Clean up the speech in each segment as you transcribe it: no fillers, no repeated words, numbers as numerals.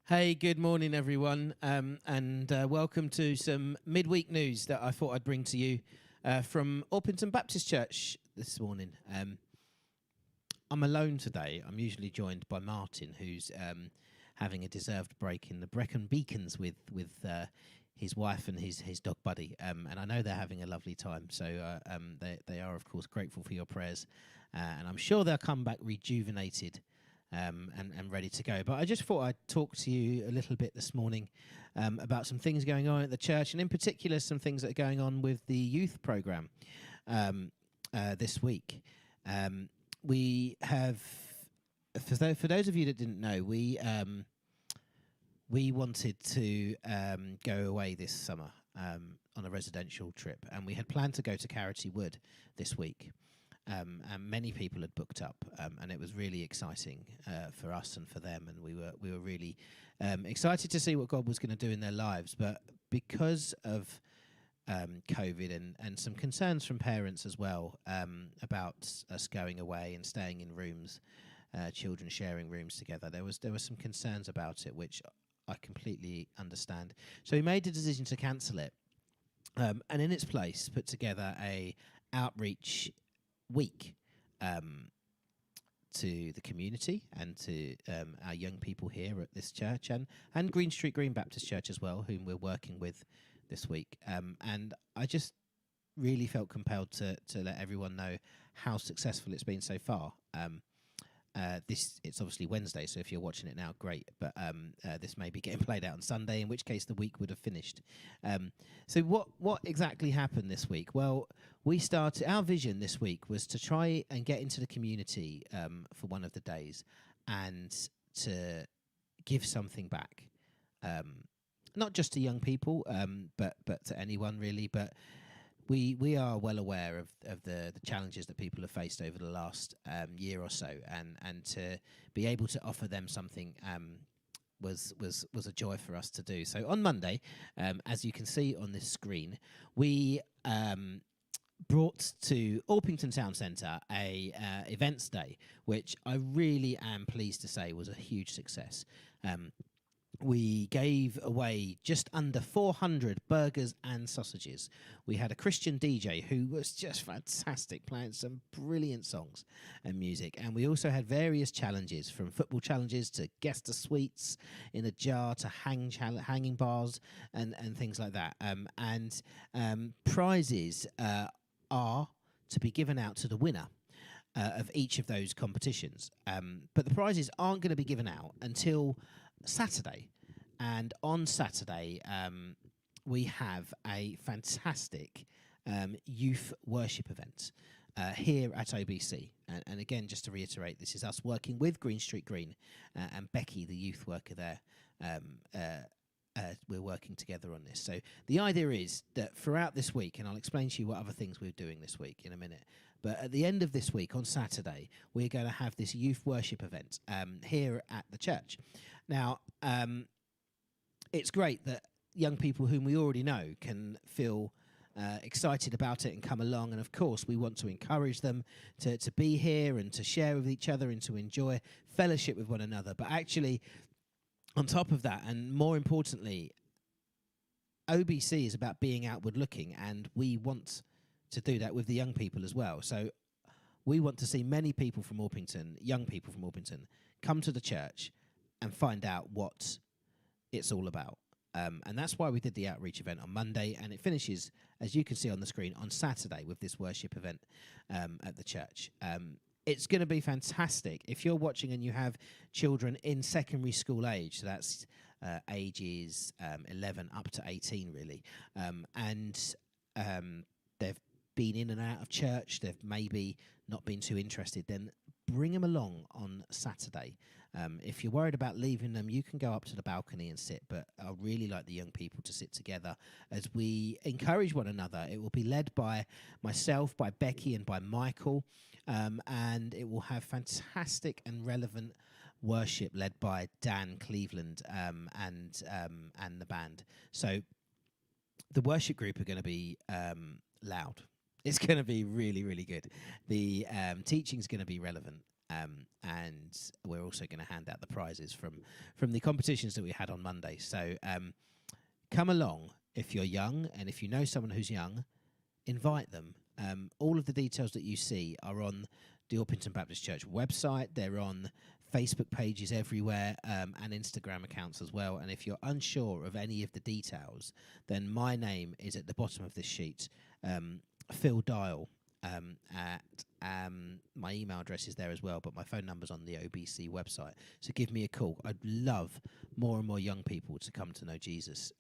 Hey, good morning, everyone, and welcome to some midweek news that I thought I'd bring to you from Orpington Baptist Church this morning. I'm alone today. I'm usually joined by Martin, who's having a deserved break in the Brecon Beacons with his wife and his dog Buddy, and I know they're having a lovely time. So they are, of course, grateful for your prayers, and I'm sure they'll come back rejuvenated. And ready to go. But I just thought I'd talk to you a little bit this morning about some things going on at the church, and in particular some things that are going on with the youth programme this week. We have, for those of you that didn't know, we wanted to go away this summer on a residential trip, and we had planned to go to Carity Wood this week. And many people had booked up, and it was really exciting for us and for them, and we were really excited to see what God was going to do in their lives. But because of COVID and some concerns from parents as well about us going away and staying in rooms, children sharing rooms together, there was some concerns about it, which I completely understand. So we made the decision to cancel it, and in its place put together a outreach week to the community and to our young people here at this church and Green Street Green Baptist Church as well, whom we're working with this week. And I just really felt compelled to let everyone know how successful it's been so far. It's obviously Wednesday, so if you're watching it now, great. But this may be getting played out on Sunday, in which case the week would have finished. So what exactly happened this week? Well, our vision this week was to try and get into the community for one of the days and to give something back, not just to young people, but to anyone really. But we are well aware of the challenges that people have faced over the last year or so, and to be able to offer them something was a joy for us to do. So on Monday, as you can see on this screen, we brought to Orpington Town Centre a events day, which I really am pleased to say was a huge success. We gave away just under 400 burgers and sausages. We had a Christian DJ who was just fantastic, playing some brilliant songs and music. And we also had various challenges, from football challenges to guess the sweets in a jar to hanging bars and things like that. And prizes are to be given out to the winner of each of those competitions. But the prizes aren't going to be given out until Saturday. And on Saturday, we have a fantastic youth worship event here at OBC. And again, just to reiterate, this is us working with Green Street Green and Becky, the youth worker there. We're working together on this. So the idea is that throughout this week, and I'll explain to you what other things we're doing this week in a minute, but at the end of this week, on Saturday, we're going to have this youth worship event here at the church. Now, it's great that young people whom we already know can feel excited about it and come along. And of course, we want to encourage them to be here and to share with each other and to enjoy fellowship with one another. But actually, on top of that, and more importantly, OBC is about being outward looking, and we want to do that with the young people as well. So we want to see many people from Orpington, young people from Orpington, come to the church and find out what it's all about. And that's why we did the outreach event on Monday, and it finishes, as you can see on the screen, on Saturday with this worship event at the church. It's going to be fantastic. If you're watching and you have children in secondary school age, so that's ages 11 up to 18 really, and they've been in and out of church, they've maybe not been too interested, then bring them along on Saturday. If you're worried about leaving them, you can go up to the balcony and sit, but I really like the young people to sit together as we encourage one another. It will be led by myself, by Becky, and by Michael, and it will have fantastic and relevant worship led by Dan Cleveland and the band. So the worship group are going to be loud. It's going to be really, really good. The teaching's going to be relevant. and we're also going to hand out the prizes from the competitions that we had on Monday. So come along if you're young, and if you know someone who's young, invite them. All of the details that you see are on the Orpington Baptist Church website. They're on Facebook pages everywhere, and Instagram accounts as well. And if you're unsure of any of the details, then my name is at the bottom of this sheet, Phil Dial. My email address is there as well, but my phone number's on the OBC website. So give me a call. I'd love more and more young people to come to know Jesus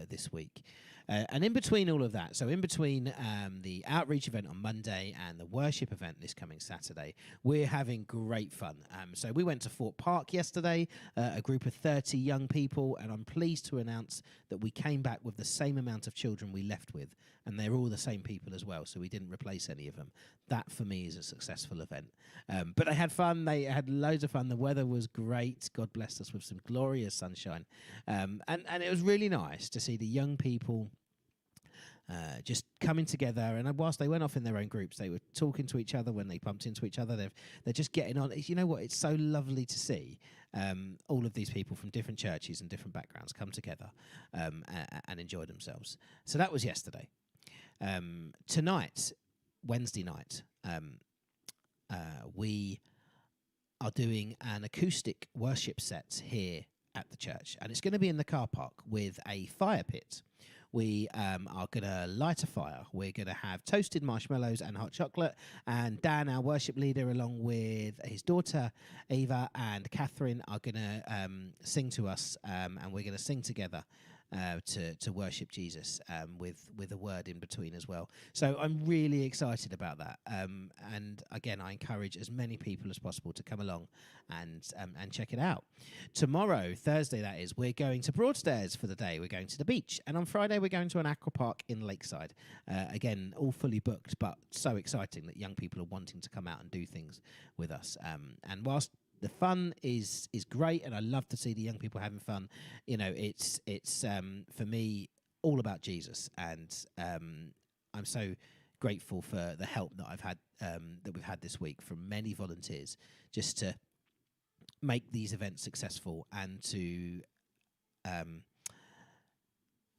this week. And in between all of that, so in between the outreach event on Monday and the worship event this coming Saturday, we're having great fun. So we went to Fort Park yesterday, a group of 30 young people, and I'm pleased to announce that we came back with the same amount of children we left with, and they're all the same people as well, so we didn't replace any of them. That, for me, is a successful event. But they had fun. They had loads of fun. The weather was great. God blessed us with some glorious sunshine. And it was really nice to see the young people just coming together, and whilst they went off in their own groups, they were talking to each other when they bumped into each other. They're just getting on. You know what? It's so lovely to see all of these people from different churches and different backgrounds come together and enjoy themselves. So that was yesterday. Tonight, Wednesday night, we are doing an acoustic worship set here at the church, and it's going to be in the car park with a fire pit. We are going to light a fire. We're going to have toasted marshmallows and hot chocolate. And Dan, our worship leader, along with his daughter, Eva, and Catherine, are going to sing to us. And we're going to sing together to worship Jesus with a word in between as well. So I'm really excited about that. And again, I encourage as many people as possible to come along and check it out. Tomorrow, Thursday that is, we're going to Broadstairs for the day. We're going to the beach. And on Friday, we're going to an aqua park in Lakeside. Again, all fully booked, but so exciting that young people are wanting to come out and do things with us. And whilst the fun is great, and I love to see the young people having fun, you know, it's for me all about Jesus, and I'm so grateful for the help that I've had that we've had this week from many volunteers, just to make these events successful and to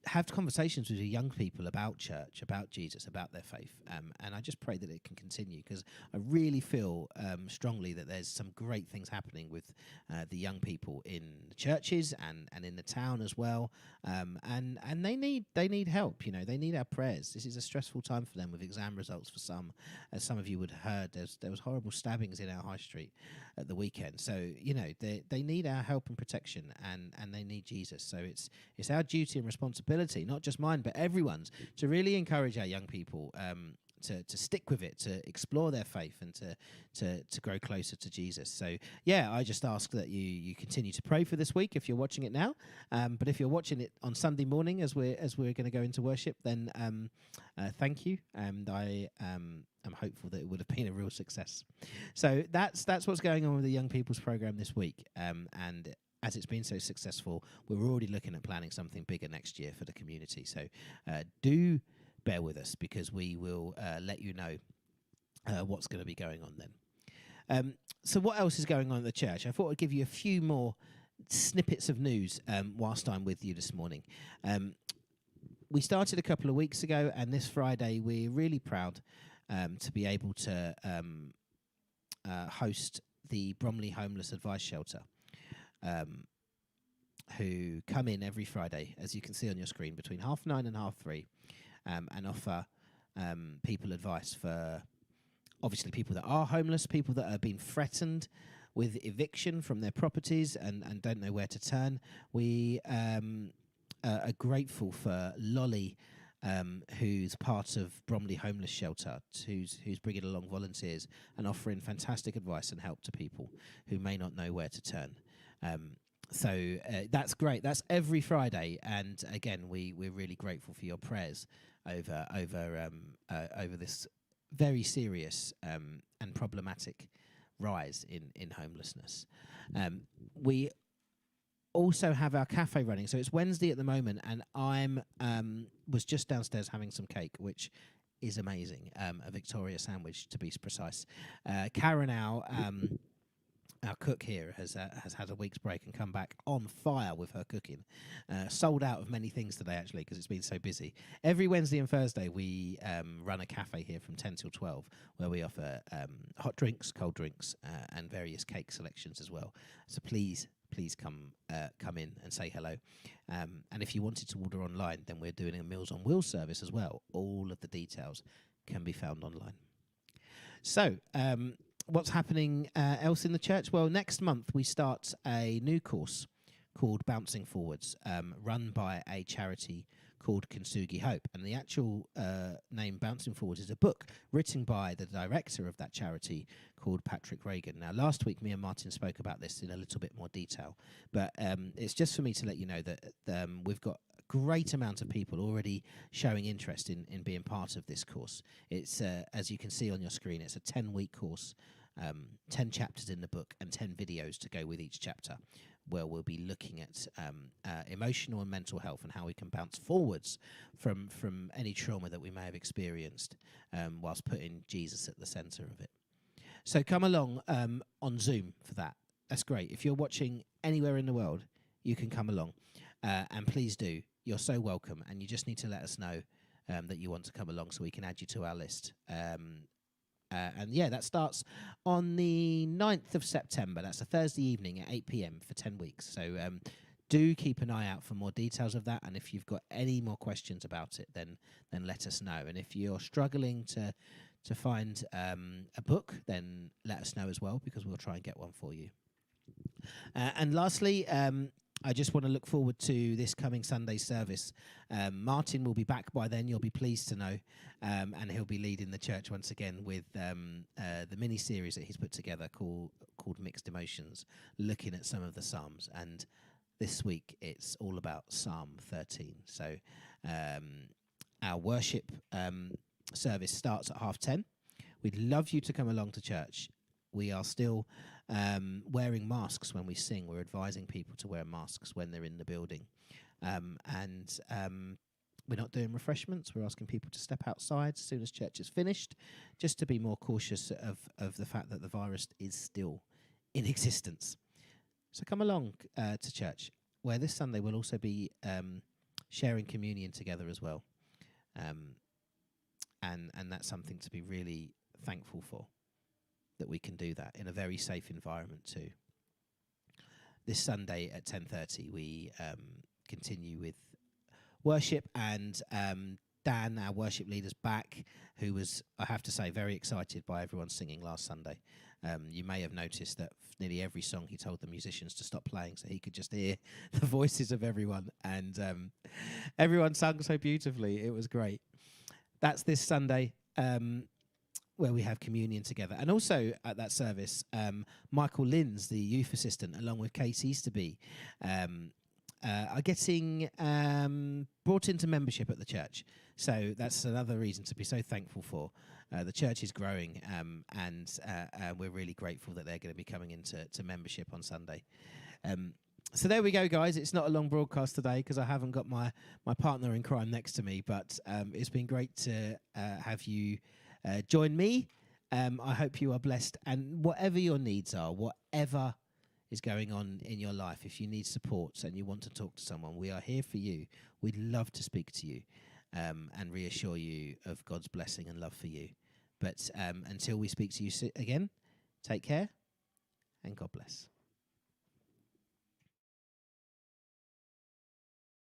have conversations with the young people about church, about Jesus, about their faith. And I just pray that it can continue, because I really feel strongly that there's some great things happening with the young people in the churches and in the town as well. And they need help. You know, they need our prayers. This is a stressful time for them with exam results for some. As some of you would have heard, there was horrible stabbings in our high street at the weekend. So, you know, they need our help and protection, and they need Jesus. So it's our duty and responsibility, not just mine, but everyone's, to really encourage our young people to stick with it, to explore their faith, and to grow closer to Jesus. So, yeah, I just ask that you continue to pray for this week if you're watching it now. But if you're watching it on Sunday morning as we're going to go into worship, then thank you. And I'm hopeful that it would have been a real success. So that's what's going on with the Young People's Programme this week. And as it's been so successful, we're already looking at planning something bigger next year for the community. So do bear with us, because we will let you know what's going to be going on then. So what else is going on at the church? I thought I'd give you a few more snippets of news whilst I'm with you this morning. We started a couple of weeks ago, and this Friday we're really proud to be able to host the Bromley Homeless Advice Shelter, who come in every Friday, as you can see on your screen, between 9:30 and 3:30, and offer people advice for, obviously, people that are homeless, people that are being threatened with eviction from their properties and don't know where to turn. We are grateful for Lolly, who's part of Bromley Homeless Shelter, who's bringing along volunteers and offering fantastic advice and help to people who may not know where to turn. So that's great. That's every Friday, and again, we're really grateful for your prayers over this very serious and problematic rise in homelessness. We also have our cafe running. So it's Wednesday at the moment, and I'm was just downstairs having some cake, which is amazing. A Victoria sandwich, to be precise. Karen, our cook here, has had a week's break and come back on fire with her cooking. Sold out of many things today, actually, because it's been so busy. Every Wednesday and Thursday, we run a cafe here from 10 till 12, where we offer hot drinks, cold drinks, and various cake selections as well. So please come in and say hello. And if you wanted to order online, then we're doing a Meals on Wheels service as well. All of the details can be found online. So, what's happening else in the church? Well, next month we start a new course called Bouncing Forwards, run by a charity called Kintsugi Hope. And the actual name Bouncing Forwards is a book written by the director of that charity called Patrick Reagan. Now, last week me and Martin spoke about this in a little bit more detail, but it's just for me to let you know that we've got great amount of people already showing interest in being part of this course. It's as you can see on your screen, it's a 10-week course, 10 chapters in the book and 10 videos to go with each chapter, where we'll be looking at emotional and mental health and how we can bounce forwards from any trauma that we may have experienced, whilst putting Jesus at the centre of it. So come along on Zoom for that. That's great. If you're watching anywhere in the world, you can come along, and please do. You're so welcome, and you just need to let us know that you want to come along so we can add you to our list. And yeah, that starts on the 9th of September. That's a Thursday evening at 8 p.m. for 10 weeks. So do keep an eye out for more details of that. And if you've got any more questions about it, then let us know. And if you're struggling to find a book, then let us know as well, because we'll try and get one for you. And lastly, I just want to look forward to this coming Sunday service. Martin will be back by then, you'll be pleased to know, and he'll be leading the church once again with the mini-series that he's put together called Mixed Emotions, looking at some of the Psalms. And this week it's all about Psalm 13. So our worship service starts at 10:30. We'd love you to come along to church. We are still wearing masks when we sing. We're advising people to wear masks when they're in the building. And we're not doing refreshments. We're asking people to step outside as soon as church is finished, just to be more cautious of the fact that the virus is still in existence. So come along to church, where this Sunday we'll also be sharing communion together as well. And that's something to be really thankful for, that we can do that in a very safe environment too. This Sunday at 10:30 we continue with worship, and Dan, our worship leader's back, who was, I have to say, very excited by everyone singing last Sunday. You may have noticed that nearly every song he told the musicians to stop playing so he could just hear the voices of everyone, and everyone sung so beautifully. It was great. That's this Sunday, where we have communion together. And also at that service, Michael Linz, the youth assistant, along with Kate Easterby, are getting brought into membership at the church. So that's another reason to be so thankful for. The church is growing, and we're really grateful that they're going to be coming into membership on Sunday. So there we go, guys. It's not a long broadcast today because I haven't got my partner in crime next to me, but it's been great to have you join me. I hope you are blessed, and whatever your needs are, whatever is going on in your life, if you need support and you want to talk to someone, we are here for you. We'd love to speak to you and reassure you of God's blessing and love for you. But until we speak to you again, take care and God bless.